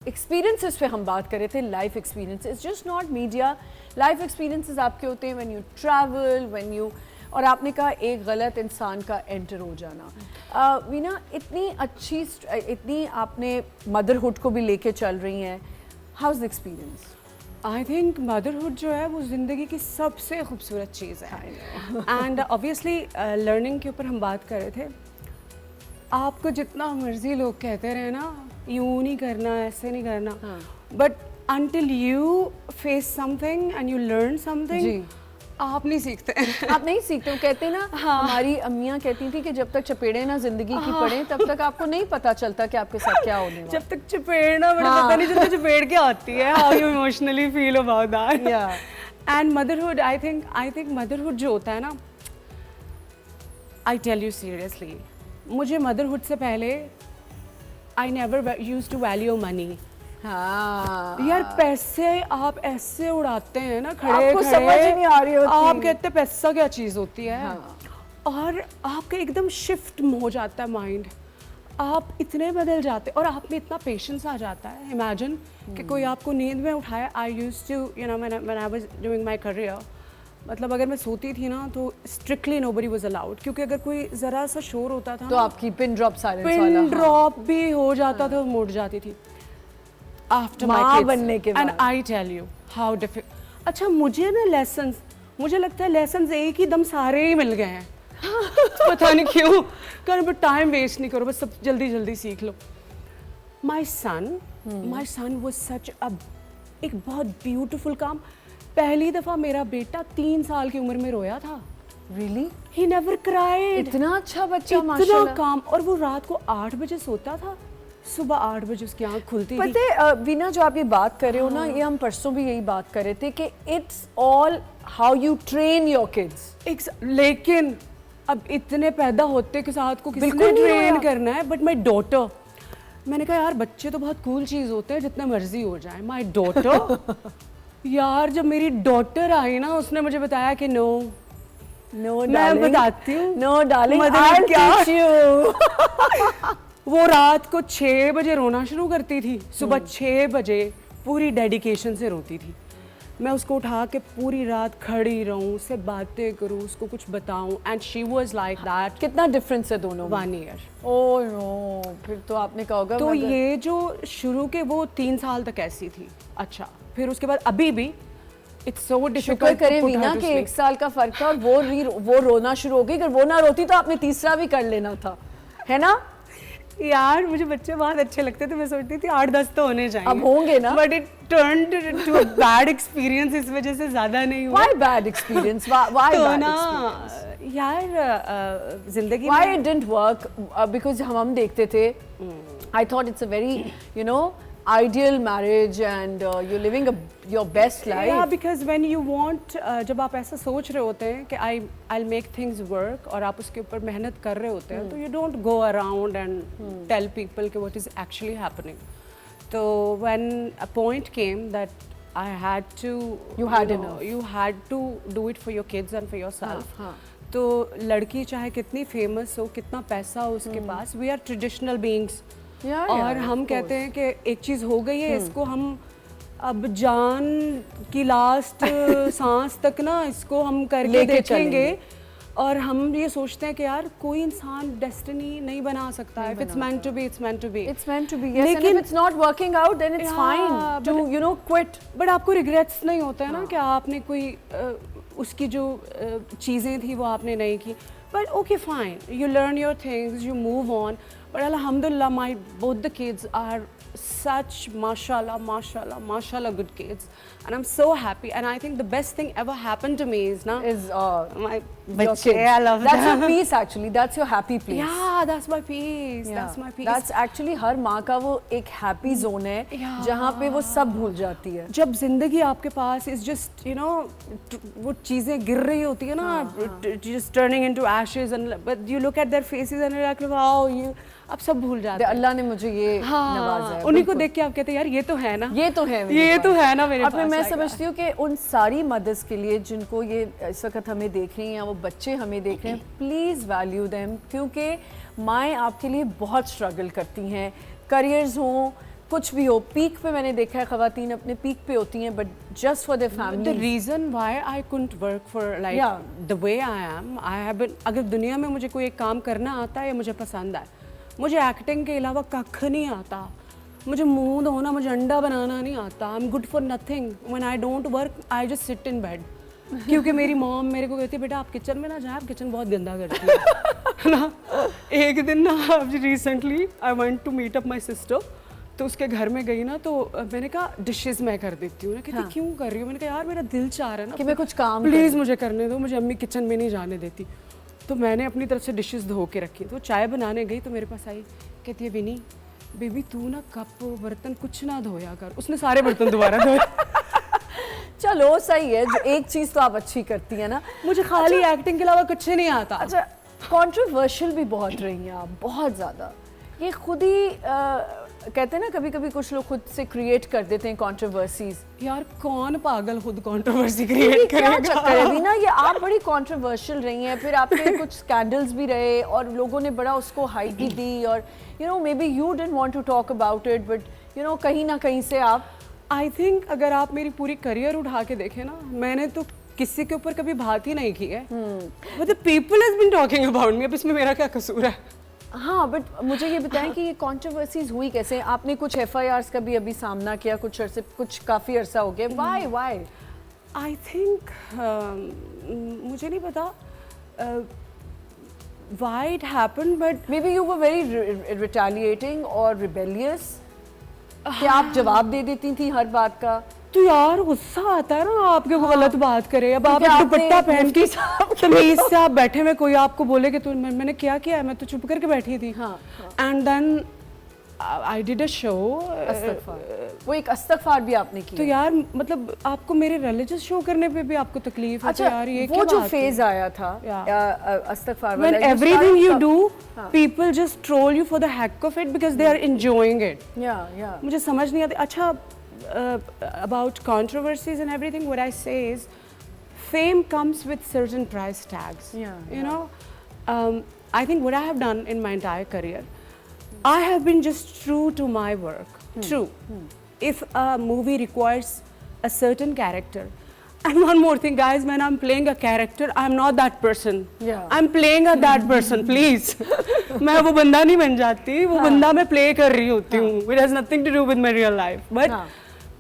Experiences पे हम बात कर रहे थे, life experiences, just not media, life experiences आपके होते हैं when you travel, when you, और आपने कहा एक गलत इंसान का एंटर हो जाना। वीना, इतनी आपने मदरहुड को भी लेके चल रही हैं, how is the experience? I think motherhood जो है वो ज़िंदगी की सबसे खूबसूरत चीज़ है। एंड ऑब्वियसली लर्निंग के ऊपर हम बात कर रहे थे। आपको जितना मर्जी लोग कहते रहे ना, यूँ नहीं करना, ऐसे नहीं करना, but until you face something and you learn something, आप नहीं सीखते। आप नहीं सीखते। वो कहते हैं ना, हमारी अम्मियाँ कहती थी कि जब तक चपेड़े ना जिंदगी की पड़े तब तक आपको नहीं पता चलता कि आपके साथ क्या होने वाला। जब तक चपेड़ ना पड़े पता नहीं चलता चपेड़ क्या होती है, how you emotionally feel about that. And motherhood, I think motherhood जो होता है ना, आई टेल यू सीरियसली, मुझे मदरहुड से पहले I never used to value money. हाँ यार, पैसे आप ऐसे उड़ाते हैं ना, खड़े आपको खड़े, समझ ही नहीं आ रही होती। आप कहते हैं पैसा क्या चीज़ होती है। हाँ। और आपका एकदम शिफ्ट हो जाता है माइंड, आप इतने बदल जाते हैं और आप में इतना पेशेंस आ जाता है। इमेजिन कि कोई आपको नींद में उठाया। I used to, you know, when I was doing my career, मतलब अगर मैं सोती थी ना तो स्ट्रिक्टली नोबडी वाज अलाउड, क्योंकि अगर कोई ज़रा सा शोर होता था तो आपकी पिन ड्रॉप साइलेंस वाला, पिन ड्रॉप भी हो जाता था, मुड़ जाती थी। आफ्टर माँ बनने के बाद, and I tell you how difficult. अच्छा, मुझे ना लेसन्स, मुझे लगता है लेसन्स एक ही दम सारे ही मिल गए हैं। पता नहीं क्यों, कर बट टाइम वेस्ट नहीं करो, बस सब जल्दी जल्दी सीख लो। माई सन वाज सच अ, एक बहुत ब्यूटिफुल काम। पहली दफ़ा मेरा बेटा 3 साल की उम्र में रोया था। रियली? He never cried. इतना अच्छा बच्चा, इतना माशाल्लाह। काम, और वो रात को 8 बजे सोता था, सुबह 8 बजे उसकी आंख खुलती थी। पता है वीना, जो आप ये बात कर रहे हो ना, ये हम परसों भी यही बात कर रहे थे कि it's all how you train your kids. लेकिन अब इतने पैदा होते के साथ को किसने बिल्कुल ट्रेन करना है। बट माई डॉटर, मैंने कहा यार बच्चे तो बहुत कूल चीज़ होते हैं, जितना मर्जी हो जाए। माई डॉटर यार, जब मेरी डॉटर आई ना, उसने मुझे बताया कि नो मैं बताती हूँ, नो डार्लिंग, मदर क्या यू। वो रात को 6 बजे रोना शुरू करती थी, सुबह 6 बजे पूरी डेडिकेशन से रोती थी। मैं उसको उठा के पूरी रात खड़ी रहूं, उससे बातें करूं, उसको कुछ बताऊं, and she was like that. कितना डिफरेंस है दोनों? 1 ईयर। ओह नो, फिर तो आपने कहा होगा। तो ये जो शुरू के वो 3 साल तक ऐसी थी। अच्छा, फिर उसके बाद अभी भी इट्स सो डिफिकल्ट। करें वीना कि 1 साल का फर्क था और वो रोना शुरू हो गई। अगर वो ना रोती तो आपने तीसरा भी कर लेना था, है ना? यार, मुझे बच्चे बहुत अच्छे लगते थे, मैं सोचती थी 8-10 तो होने चाहिए। अब होंगे ना? But it turned to a bad experience, इस वजह से ज्यादा नहीं हुआ। Why bad experience? Why तो bad ना experience? यार, जिंदगी Why में it didn't work? Because हम देखते थे, I thought it's a very, you know, ideal marriage and you're living your best life. Yeah, because when you want, जब आप ऐसा सोच रहे होते हैं कि I'll make things work, और आप उसके ऊपर मेहनत कर रहे होते हैं, तो you don't go around and tell people कि what is actually happening. तो when a point came that I had to, You had enough. You had to do it for your kids and for yourself. हाँ. तो लड़की चाहे कितनी famous हो, कितना पैसा हो उसके पास, we are traditional beings. और हम कहते हैं कि एक चीज़ हो गई है, इसको हम अब जान की लास्ट सांस तक ना इसको हम करके देखेंगे। और हम ये सोचते हैं कि यार कोई इंसान डेस्टिनी नहीं बना सकता है। It's meant to be, it's meant to be. It's meant to be, yes. And if it's not working out, then it's fine to, you know, quit. But आपको रिग्रेट्स नहीं होता है ना कि आपने कोई उसकी जो चीज़ें थी वो आपने नहीं की। But okay, fine. You learn your things, you move on. But alhamdulillah, both the kids are such mashallah good kids, and I'm so happy. And I think the best thing ever happened to me is my your kids. I love that's your peace actually. That's your happy place. Yeah, that's my peace. Yeah. That's my peace. That's actually हर माँ का वो एक happy zone है, जहाँ पे वो सब भूल जाती है। जब जिंदगी आपके पास is just, you know, वो चीजें गिर रही होती है ना, just turning into ashes, and but you look at their faces and you're like, wow, you, आप सब भूल जाते हैं। अल्लाह ने मुझे ये नवाजा है। उन्हीं को देख के आप कहते हैं यार ये तो है ना, ये तो है मेरे पास। अब मैं समझती हूँ कि उन सारी मदर्स के लिए जिनको ये इस वक्त हमें देख रही हैं या वो बच्चे हमें देख रहे हैं, प्लीज़ वैल्यू देम, क्योंकि माएँ आपके लिए बहुत स्ट्रगल करती हैं, करियर्स हों, कुछ भी हो, पीक पे मैंने देखा है खवातीन अपने पीक पे होती हैं, but just for their family. The reason why I couldn't work for like the way I am, I have been, अगर दुनिया में मुझे कोई एक काम करना आता है या मुझे पसंद है, मुझे एक्टिंग के अलावा कख नहीं आता, मुझे मुंह धोना, मुझे अंडा बनाना नहीं आता. I am good for nothing. When I don't work I just sit in bed. क्योंकि मेरी मॉम मेरे को कहती है बेटा आप किचन में ना जाए, आप किचन बहुत गंदा करती है ना. एक दिन ना recently I want to meet up my sister, तो उसके घर में गई ना, तो मैंने कहा डिशेस मैं कर देती हूँ. कहती क्यों कर रही हूँ? मैंने कहा यार मेरा दिल चाह रहा है ना कि मैं कुछ काम प्लीज़ मुझे करने दो, मुझे अम्मी किचन में नहीं जाने देती. तो मैंने अपनी तरफ से डिशेस धो के रखी. तो चाय बनाने गई तो मेरे पास आई, कहती है विनी बेबी तू ना कप बर्तन कुछ ना धोया कर. उसने सारे बर्तन दोबारा धोए. चलो सही है, जो एक चीज़ तो आप अच्छी करती है ना. मुझे खाली एक्टिंग के अलावा कुछ नहीं आता. अच्छा, कंट्रोवर्शियल भी बहुत रही हैं आप, बहुत ज़्यादा. ये खुद ही कहते हैं ना कभी कभी कुछ लोग खुद से क्रिएट कर देते हैं कंट्रोवर्सीज. यार कौन पागल खुद कंट्रोवर्सी क्रिएट क्या करेगा? चक्कर है भी ना, ये आप बड़ी कंट्रोवर्शियल रही हैं, फिर आपके कुछ स्कैंडल्स भी रहे और लोगों ने बड़ा उसको हाइप भी दी, और you know maybe you didn't want to talk about it, but you know कहीं ना कहीं से आप. आई थिंक अगर आप मेरी पूरी करियर उठा के देखें ना, मैंने तो किसी के ऊपर कभी बात ही नहीं की है. But the people has been talking about me. अब इसमें मेरा क्या कसूर है? हाँ, बट मुझे ये बताएं कि ये कंट्रोवर्सीज हुई कैसे? आपने कुछ FIRs का भी अभी सामना किया, कुछ काफ़ी अरसा हो गया. वाई? आई थिंक मुझे नहीं पता why it happened, but may be you were very retaliating और रिबेलियस. क्या आप जवाब दे देती थी हर बात का? तो यार गुस्सा आता है ना आपके को गलत बात करे. अब आप दुपट्टा पहन के तमीज से आप बैठे में कोई आपको बोले कि तू मैंने क्या किया है, मैं तो चुप करके बैठी थी. And then I did a show. वो एक इस्तगफार भी आपने किया. तो यार मतलब आपको मेरे रिलीजियस शो करने पे भी आपको तकलीफ है? अच्छा, तो यार ये वो जो फेज आया था इस्तगफार वाला, when everything you do people just troll you for the heck of it because they are enjoying it. मुझे समझ नहीं आती. अच्छा, about controversies and everything, what I say is fame comes with certain price tags. You know, I think what I have done in my entire career, I have been just true to my work. True. If a movie requires a certain character, and one more thing guys, when I'm playing a character I'm not that person. I'm playing a that person, please. मैं वो बंदा नहीं बन जाती, वो बंदा मैं play कर रही होती हूँ. It has nothing to do with my real life. But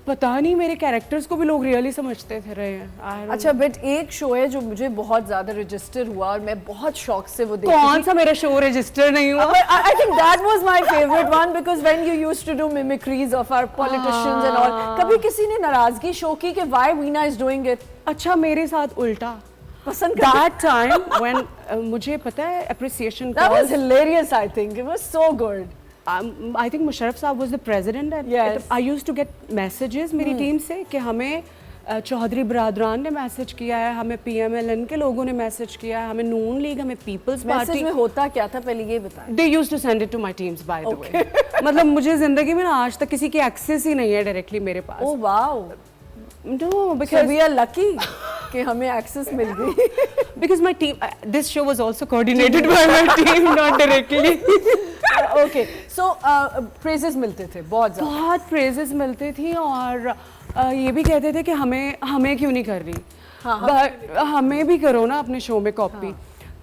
पता नहीं मेरे कैरेक्टर्स को भी लोग रियली समझते थे रहे हैं. अच्छा, बट एक शो है जो मुझे बहुत ज्यादा रजिस्टर हुआ और मैं बहुत शौक से वो देखती. कौन सा मेरा शो रजिस्टर नहीं हुआ? I think that was my favorite one because when you used to do mimicries of our politicians and all, कभी किसी ने नाराजगी शो की कि why Veena is doing it? अच्छा, मेरे साथ उल्टा. पसंद that time when मुझे पता है appreciation that was hilarious. I think it was so good. I think Musharraf साहब was the president and I used to get messages मेरी टीम से कि हमें चौधरी बरादरान ने मैसेज किया है, हमें PMLN के लोगों ने मैसेज किया है, हमें नून लीग, हमें पीपल्स पार्टी. मैसेज में होता क्या था पहले ये बताएं. They used to send it to my teams by the way. मतलब मुझे जिंदगी में ना आज तक किसी की एक्सेस ही नहीं है डायरेक्टली मेरे पास. Oh wow. No, because we are lucky कि हमें एक्सेस मिल गई. Because my team, this show was also coordinated by my team, not directly. Okay, so praises मिलते थे बहुत ज़्यादा. बहुत praises मिलते थी और ये भी कहते थे कि हमें क्यों नहीं कर रही. But हमें भी करो ना अपने शो में कॉपी.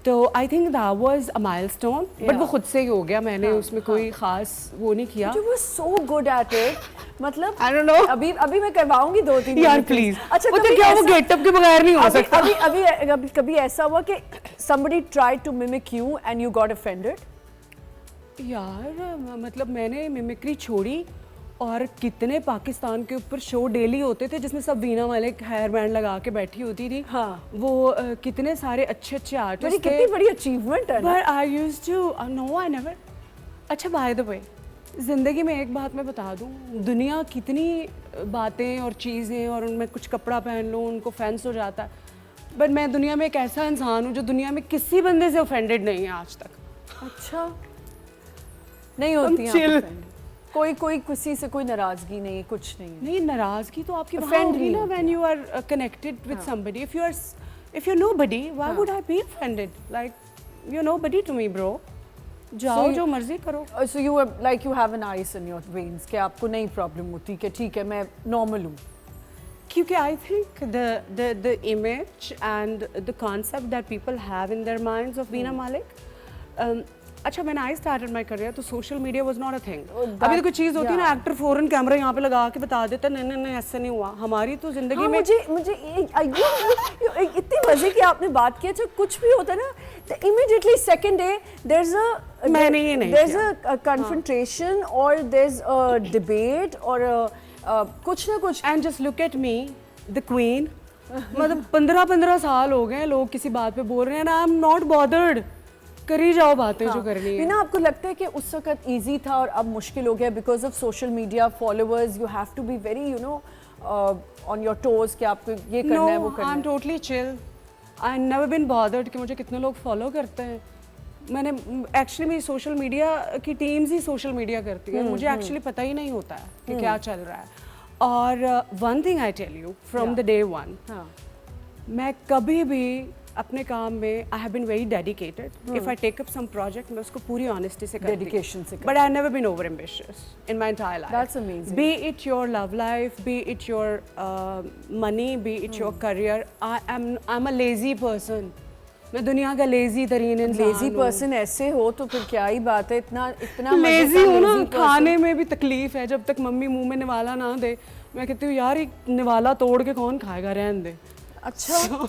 तो I think that was a milestone, but वो खुद से ही हो गया. मैंने उसमें कोई खास वो नहीं किया. You were so good at it. मतलब I don't know. अभी मैं करवाऊंगी 2-3 यार प्लीज. अच्छा, तो क्या वो गेटअप के बगैर नहीं हो सकता? अभी कभी ऐसा हुआ कि somebody tried to mimic you and you got offended? यार मतलब मैंने मिमिक्री छोड़ी और कितने पाकिस्तान के ऊपर शो डेली होते थे जिसमें सब वीणा वाले हेयर बैंड लगा के बैठी होती थी. वो कितने सारे अच्छे आर्टिस्ट थे. कितनी बड़ी अचीवमेंट है. But I used to no, I never. अच्छा, बाय द वे, ज़िंदगी में एक बात मैं बता दूं, दुनिया कितनी बातें और चीज़ें और उनमें कुछ कपड़ा पहन लो उनको फैंस हो जाता है. बट मैं दुनिया में एक ऐसा इंसान हूँ जो दुनिया में किसी बंदे से ऑफेंडेड नहीं है आज तक. अच्छा, नहीं होती है कोई किसी से कोई नाराजगी नहीं, कुछ नहीं. नाराजगी तो आपकी वहाँ होगी ना when you are connected with somebody. If you're nobody, why would I be offended? Like you're nobody to me, bro. जाओ जो मर्जी करो। So you are like you have an ice in your veins कि आपको नहीं problem होती कि ठीक है मैं नॉर्मल हूँ। क्योंकि I think the image and the concept that people have in their minds of Veena Malik, अच्छा when I started my career तो social media was not a thing। अभी तो कोई चीज़ होती है ना, एक्टर फौरन कैमरा यहाँ पे लगा के बता देता नहीं नहीं नहीं ऐसा नहीं हुआ। हमारी तो जिंदगी हाँ, में मुझे इतनी मजे की आपने बात की। जब कुछ भी होता है ना तो immediately second day there's a confrontation or there's a debate or कुछ ना कुछ। And just look at me, the queen, मतलब 15 साल हो गए लोग किसी बात पे बोल रहे हैं ना, I'm not bothered, करी जाओ बातें जो करनी है। ना आपको लगता है कि उस वक्त इजी था और अब मुश्किल हो गया because of social media followers, you have to be very on your toes कि आपको ये करना है वो करना है। I am totally chill, I never been bothered कि मुझे कितने लोग फॉलो करते हैं। मैंने एक्चुअली मेरी सोशल मीडिया की टीम्स ही सोशल मीडिया करती है, मुझे एक्चुअली पता ही नहीं होता है कि क्या चल रहा है। और one thing I tell you from the day one, मैं कभी भी अपने काम में I have been very dedicated. If I take up some project मैं उसको पूरी ऑनेस्टी से डेडिकेशन से, but I never been over ambitious in my entire life. That's amazing. Be it your love life, be it your money, be it your career, I am a lazy person. मैं दुनिया का lazy तरीन इंसान। Lazy person ऐसे हो तो फिर क्या ही बात है, इतना लेजी हो ना, खाने में भी तकलीफ है। जब तक मम्मी मुंह में निवाला ना दे मैं कहती हूँ यार एक निवाला तोड़ के कौन खाएगा, रहने दे। अच्छा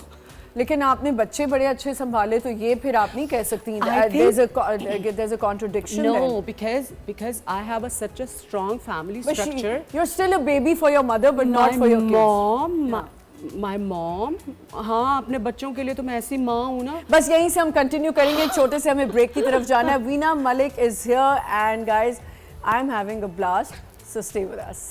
लेकिन आपने बच्चे बड़े अच्छे संभाले तो ये फिर आप नहीं कह सकती there's a contradiction no then. because I have such a strong family structure. You're still a baby for your mother but not for your kids. My mom, हाँ अपने बच्चों के लिए तो मैं ऐसी माँ हूँ ना। बस यहीं से हम कंटिन्यू करेंगे, छोटे से हमें ब्रेक की तरफ जाना है। Veena Malik is here and guys I'm having a blast, so stay with us.